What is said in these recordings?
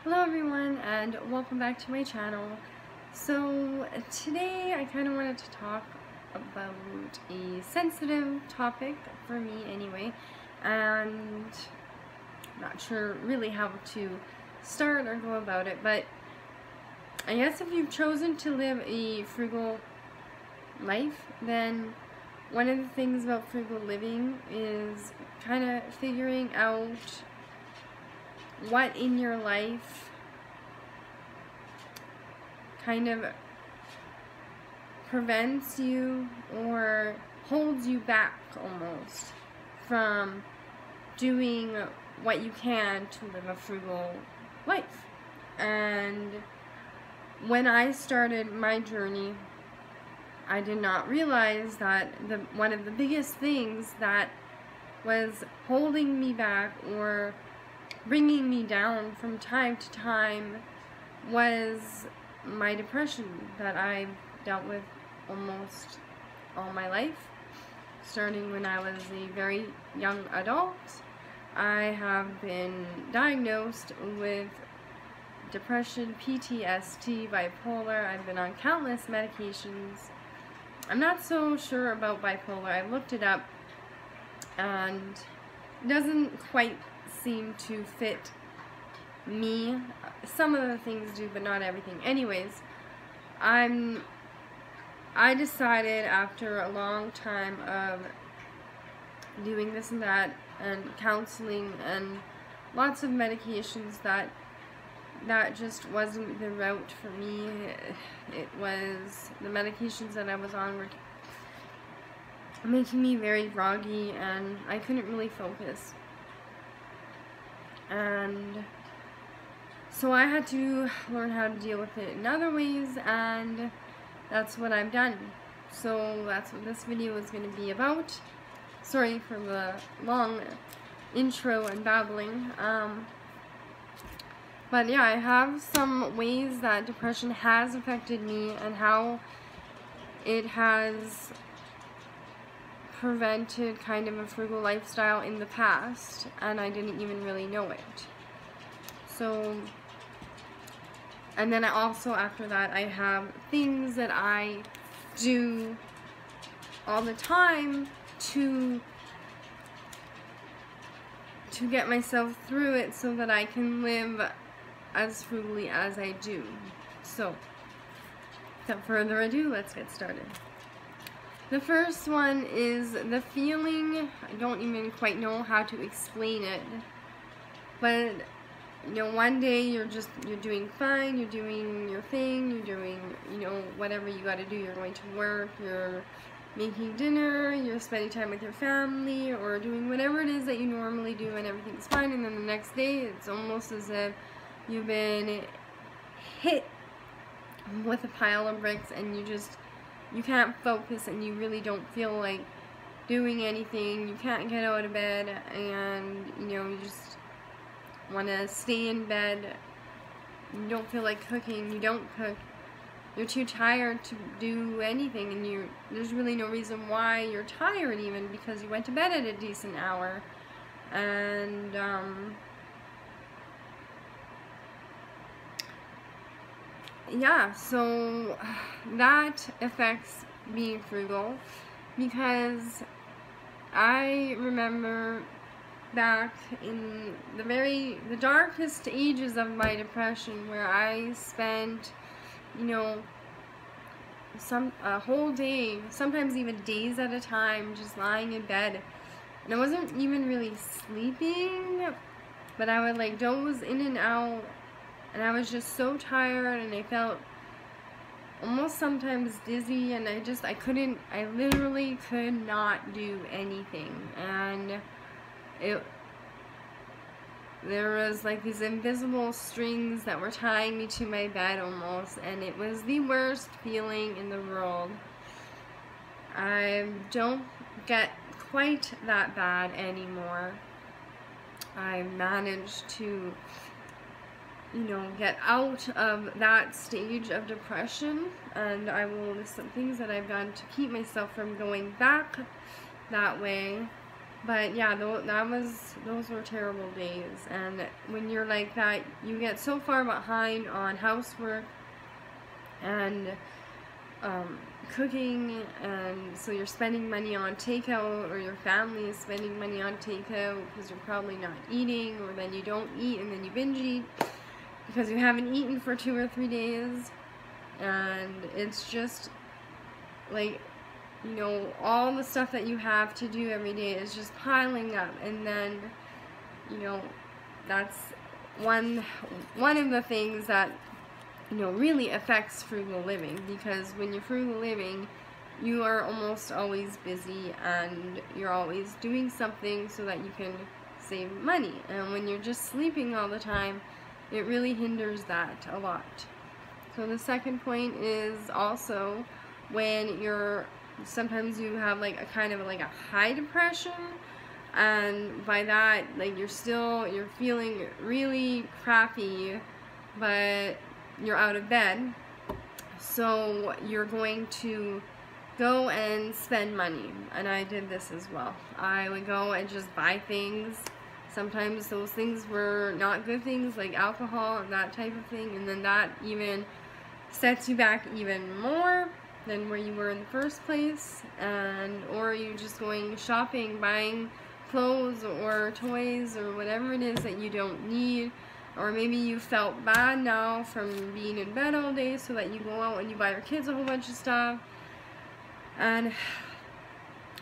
Hello everyone and welcome back to my channel. So today I kind of wanted to talk about a sensitive topic for me anyway, and I'm not sure really how to start or go about it, but I guess if you've chosen to live a frugal life, then one of the things about frugal living is kind of figuring out what in your life kind of prevents you or holds you back almost from doing what you can to live a frugal life. And when I started my journey, I did not realize that one of the biggest things that was holding me back or bringing me down from time to time was my depression that I've dealt with almost all my life. Starting when I was a very young adult, I have been diagnosed with depression, PTSD, bipolar. I've been on countless medications. I'm not so sure about bipolar. I looked it up and it doesn't quite seem to fit me. Some of the things do, but not everything. Anyways, I decided after a long time of doing this and that and counseling and lots of medications that just wasn't the route for me. It was the medications that I was on were making me very groggy and I couldn't really focus. And so I had to learn how to deal with it in other ways, and that's what I've done. So that's what this video is going to be about. Sorry for the long intro and babbling. But yeah, I have some ways that depression has affected me and how it has prevented kind of a frugal lifestyle in the past, and I didn't even really know it. So, and then I also, after that, I have things that I do all the time to get myself through it so that I can live as frugally as I do. So, without further ado, let's get started. The first one is the feeling, I don't even quite know how to explain it, but you know, one day you're doing fine, you're doing your thing, you're doing, you know, whatever you gotta do, you're going to work, you're making dinner, you're spending time with your family, or doing whatever it is that you normally do and everything's fine, and then the next day it's almost as if you've been hit with a pile of bricks and you can't focus and you really don't feel like doing anything. You can't get out of bed and, you know, you just want to stay in bed. You don't feel like cooking. You don't cook. You're too tired to do anything, and there's really no reason why you're tired even, because you went to bed at a decent hour. And yeah, so that affects being frugal, because I remember back in the darkest ages of my depression, where I spent, you know, a whole day, sometimes even days at a time, just lying in bed, and I wasn't even really sleeping, but I would like doze in and out. And I was just so tired, and I felt almost sometimes dizzy, and I literally could not do anything. And there was like these invisible strings that were tying me to my bed almost, and it was the worst feeling in the world. I don't get quite that bad anymore. I managed to, you know, get out of that stage of depression, and I will list some things that I've done to keep myself from going back that way. But yeah, those were terrible days. And when you're like that, you get so far behind on housework and cooking, and so you're spending money on takeout, or your family is spending money on takeout because you're probably not eating, or then you don't eat and then you binge eat because you haven't eaten for 2 or 3 days. And it's just like, you know, all the stuff that you have to do every day is just piling up. And then, you know, that's one of the things that, you know, really affects frugal living, because when you're frugal living, you are almost always busy and you're always doing something so that you can save money. And when you're just sleeping all the time, it really hinders that a lot. So the second point is also when you're, sometimes you have like a kind of like a high depression, and by that, like, you're feeling really crappy, but you're out of bed, so you're going to go and spend money. And I did this as well. I would go and just buy things. Sometimes those things were not good things, like alcohol and that type of thing, and then that even sets you back even more than where you were in the first place. And or you're just going shopping, buying clothes or toys or whatever it is that you don't need. Or maybe you felt bad now from being in bed all day, so that you go out and you buy your kids a whole bunch of stuff. And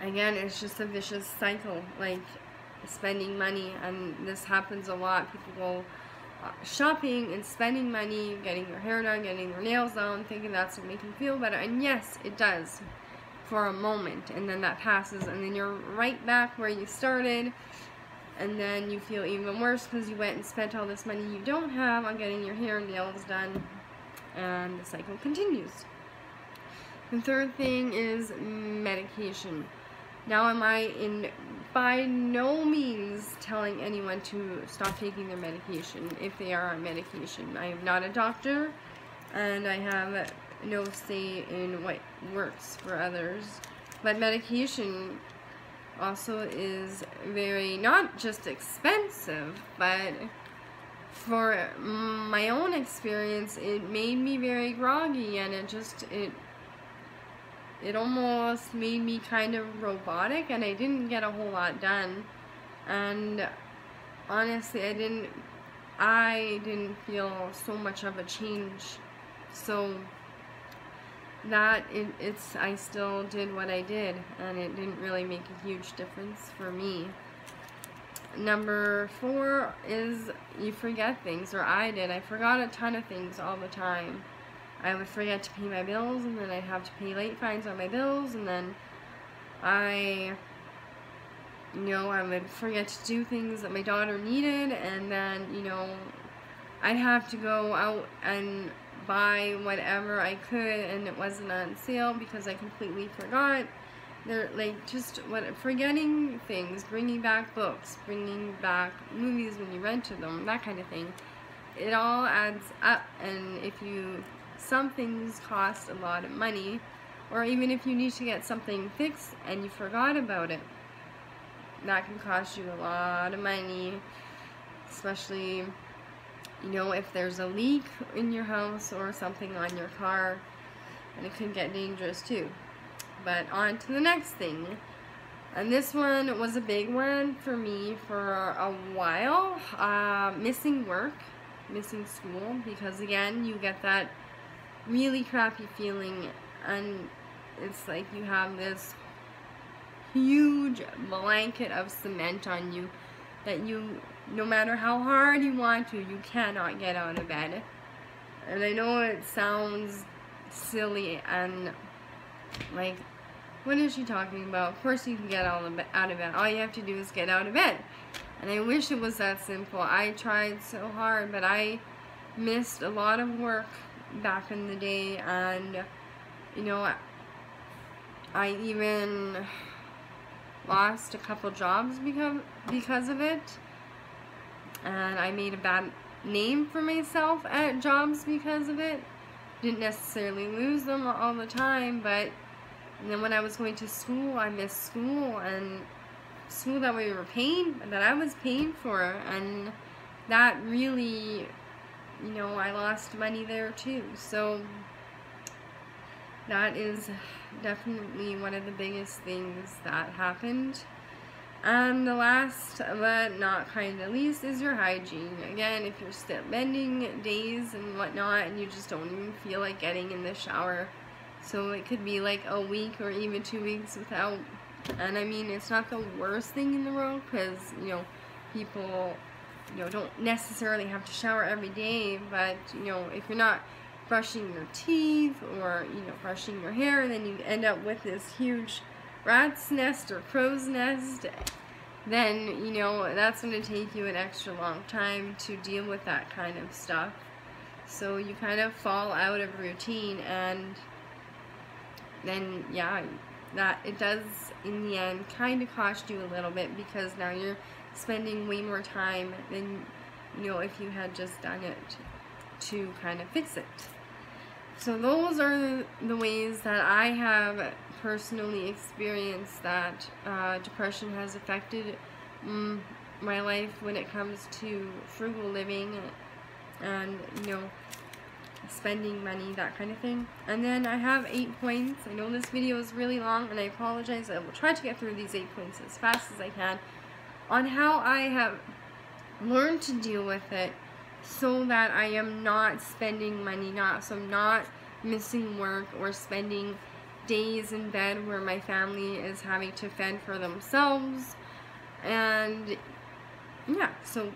again, it's just a vicious cycle, like spending money. And this happens a lot. People go shopping and spending money, getting their hair done, getting their nails done, thinking that's what makes them feel better. And yes, it does for a moment, and then that passes, and then you're right back where you started. And then you feel even worse because you went and spent all this money you don't have on getting your hair and nails done, and the cycle continues. The third thing is medication. Now, am I by no means telling anyone to stop taking their medication if they are on medication. I am not a doctor, and I have no say in what works for others. But medication also is very, not just expensive, but for my own experience, it made me very groggy, and it almost made me kind of robotic, and I didn't get a whole lot done. And honestly, I didn't feel so much of a change. So that I still did what I did, and it didn't really make a huge difference for me. Number 4 is you forget things, or I did. I forgot a ton of things all the time. I would forget to pay my bills, and then I'd have to pay late fines on my bills, and then I would forget to do things that my daughter needed, and then, I'd have to go out and buy whatever I could, and it wasn't on sale because I completely forgot. They're forgetting things, bringing back books, bringing back movies when you rented them, that kind of thing. It all adds up, and some things cost a lot of money, or even if you need to get something fixed and you forgot about it, that can cost you a lot of money, especially if there's a leak in your house or something on your car, and it can get dangerous too. But on to the next thing, and this one was a big one for me for a while. Missing work, missing school, because again, you get that really crappy feeling, and it's like you have this huge blanket of cement on you that no matter how hard you want to, you cannot get out of bed. And I know it sounds silly and like, what is she talking about? Of course you can get out of bed. All you have to do is get out of bed. And I wish it was that simple. I tried so hard, but I missed a lot of work back in the day, and I even lost a couple jobs because of it, and I made a bad name for myself at jobs because of it. Didn't necessarily lose them all the time, but then when I was going to school, I missed school, and school that we were paying, that I was paying for, and that really, you know, I lost money there too. So that is definitely one of the biggest things that happened. And the last but not kind of least is your hygiene. Again, if you're spending days and whatnot and you just don't even feel like getting in the shower, so it could be like a week or even 2 weeks without. And I mean, it's not the worst thing in the world, because, you know, people, you know, don't necessarily have to shower every day, but, you know, if you're not brushing your teeth or, you know, brushing your hair, and then you end up with this huge rat's nest or crow's nest, then, you know, that's going to take you an extra long time to deal with that kind of stuff. So you kind of fall out of routine, and then, yeah, that it does in the end kind of cost you a little bit, because now you're spending way more time than, you know, if you had just done it to kind of fix it. So those are the ways that I have personally experienced that depression has affected my life when it comes to frugal living and, you know, spending money, that kind of thing. And then I have 8 points. I know this video is really long, and I apologize. I will try to get through these 8 points as fast as I can on how I have learned to deal with it, so that I am not spending money, so I'm not missing work or spending days in bed where my family is having to fend for themselves. And yeah, so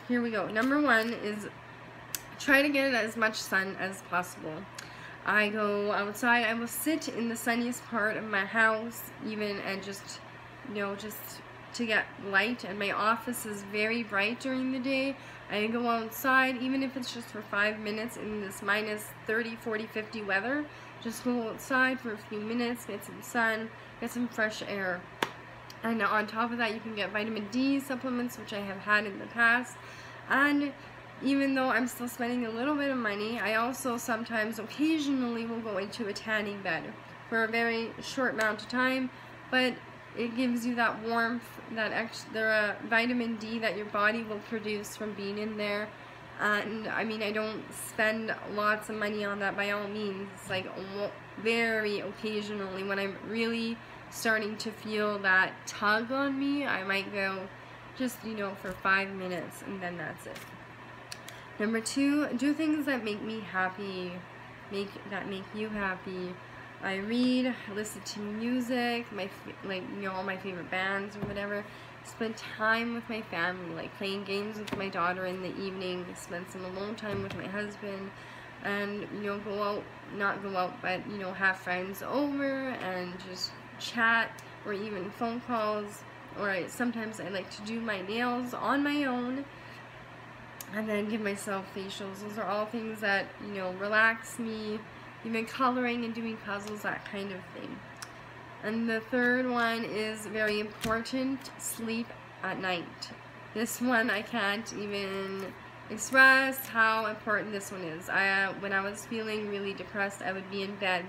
here we go. Number 1 is try to get as much sun as possible. I go outside, I will sit in the sunniest part of my house, even, and just, you know, just to get light. And my office is very bright during the day. I go outside, even if it's just for 5 minutes in this minus 30, 40, 50 weather. Just go outside for a few minutes, get some sun, get some fresh air. And on top of that, you can get vitamin D supplements, which I have had in the past. And even though I'm still spending a little bit of money, I also sometimes, occasionally, will go into a tanning bed for a very short amount of time, but it gives you that warmth, that extra vitamin D that your body will produce from being in there. And I mean, I don't spend lots of money on that by all means. It's like very occasionally, when I'm really starting to feel that tug on me, I might go just, you know, for 5 minutes, and then that's it. Number 2, do things that make me happy, that make you happy. I read, listen to music, like, you know, all my favorite bands or whatever. Spend time with my family, like playing games with my daughter in the evening. Spend some alone time with my husband, and, you know, go out, not go out, but, you know, have friends over and just chat, or even phone calls. Or sometimes I like to do my nails on my own, and then give myself facials. Those are all things that, you know, relax me. Even coloring and doing puzzles, that kind of thing. And the third one is very important: sleep at night. This one, I can't even express how important this one is. When I was feeling really depressed, I would be in bed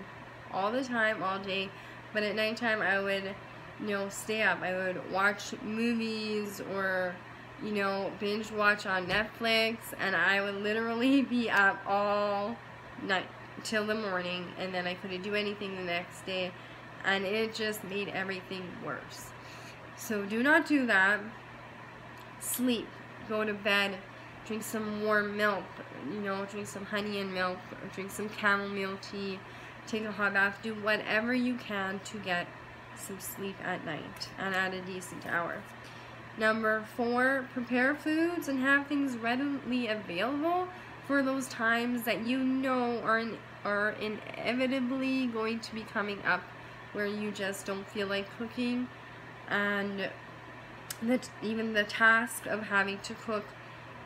all the time, all day, but at nighttime I would, you know, stay up. I would watch movies, or, you know, binge watch on Netflix, and I would literally be up all night till the morning, and then I couldn't do anything the next day, and it just made everything worse. So do not do that. Sleep, go to bed, drink some warm milk, you know, drink some honey and milk, or drink some chamomile tea, take a hot bath, do whatever you can to get some sleep at night, and at a decent hour. Number 4, prepare foods and have things readily available for those times that you know are inevitably going to be coming up, where you just don't feel like cooking, and that even the task of having to cook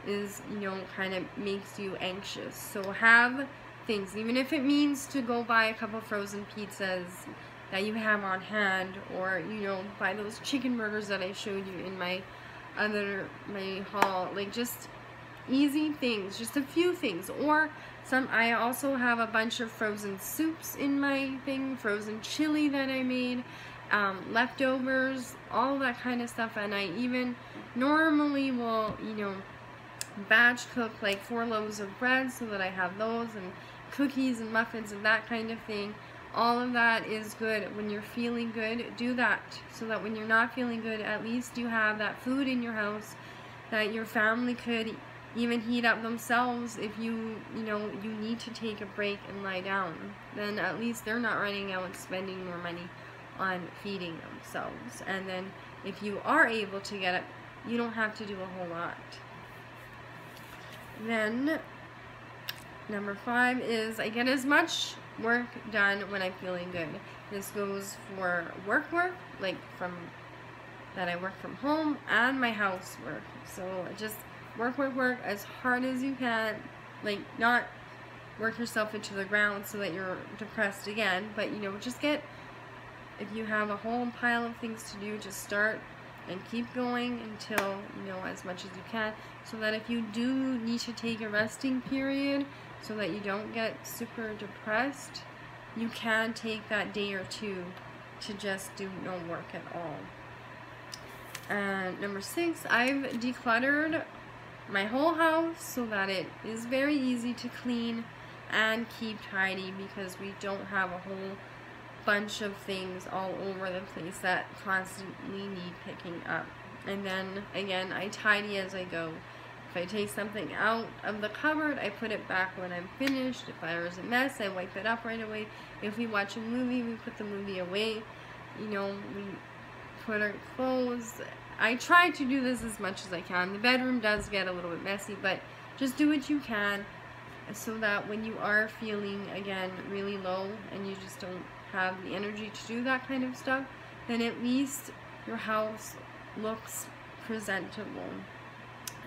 is, you know, kind of makes you anxious. So have things, even if it means to go buy a couple frozen pizzas that you have on hand, or, you know, buy those chicken burgers that I showed you in my haul. Like, just easy things, just a few things. Or I also have a bunch of frozen soups in my thing, frozen chili that I made, leftovers, all that kind of stuff. And I even normally will, you know, batch cook like 4 loaves of bread so that I have those, and cookies and muffins and that kind of thing. All of that is good. When you're feeling good, do that, so that when you're not feeling good, at least you have that food in your house that your family could even heat up themselves. If you know, you need to take a break and lie down, then at least they're not running out and spending more money on feeding themselves. And then if you are able to get up, you don't have to do a whole lot. Then number 5 is I get as much work done when I'm feeling good. This goes for work, like from that I work from home, and my housework. So just work as hard as you can. Like, not work yourself into the ground so that you're depressed again, but you know, just get, if you have a whole pile of things to do, just start and keep going until, you know, as much as you can, so that if you do need to take a resting period so that you don't get super depressed, you can take that day or 2 to just do no work at all. And number 6, I've decluttered my whole house so that it is very easy to clean and keep tidy, because we don't have a whole bunch of things all over the place that constantly need picking up. And then again, I tidy as I go. If I take something out of the cupboard, I put it back when I'm finished. If there's a mess, I wipe it up right away. If we watch a movie, we put the movie away. You know, we put our clothes. I try to do this as much as I can. The bedroom does get a little bit messy, but just do what you can, so that when you are feeling, again, really low and you just don't have the energy to do that kind of stuff, then at least your house looks presentable.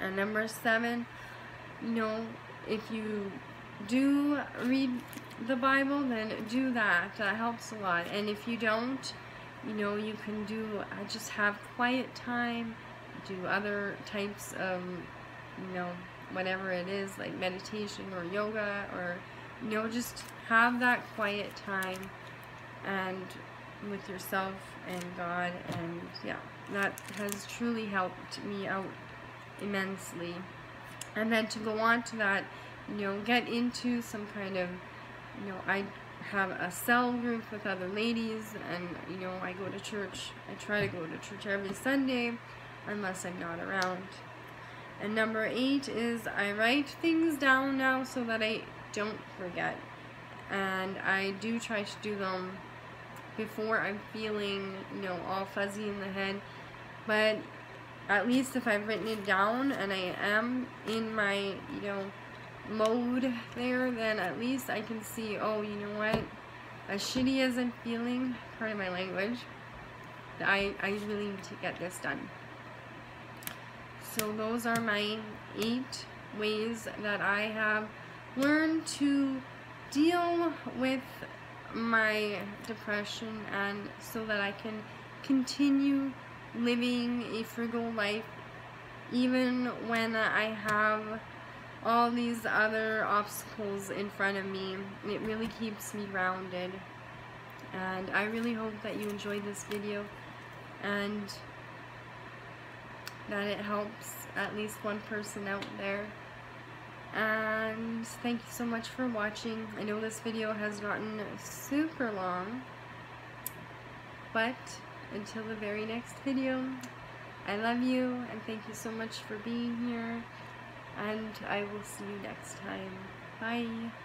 And number 7, you know, if you do read the Bible, then do that. That helps a lot. And if you don't, you know, you can do, just have quiet time, do other types of, you know, whatever it is, like meditation or yoga, or, you know, just have that quiet time and with yourself and God. And yeah, that has truly helped me out immensely. And then to go on to that, you know, get into some kind of, you know, I have a cell group with other ladies, and you know, I go to church. I try to go to church every Sunday unless I'm not around. And number 8 is I write things down now so that I don't forget, and I do try to do them before I'm feeling, you know, all fuzzy in the head. But at least if I've written it down and I am in my, you know, mode there, then at least I can see, oh, you know what, as shitty as I'm feeling, pardon my language, I really need to get this done. So those are my 8 ways that I have learned to deal with my depression, and so that I can continue living a frugal life even when I have all these other obstacles in front of me. It really keeps me grounded. And I really hope that you enjoyed this video and that it helps at least one person out there. And thank you so much for watching. I know this video has gotten super long, but until the very next video, I love you and thank you so much for being here, and I will see you next time. Bye.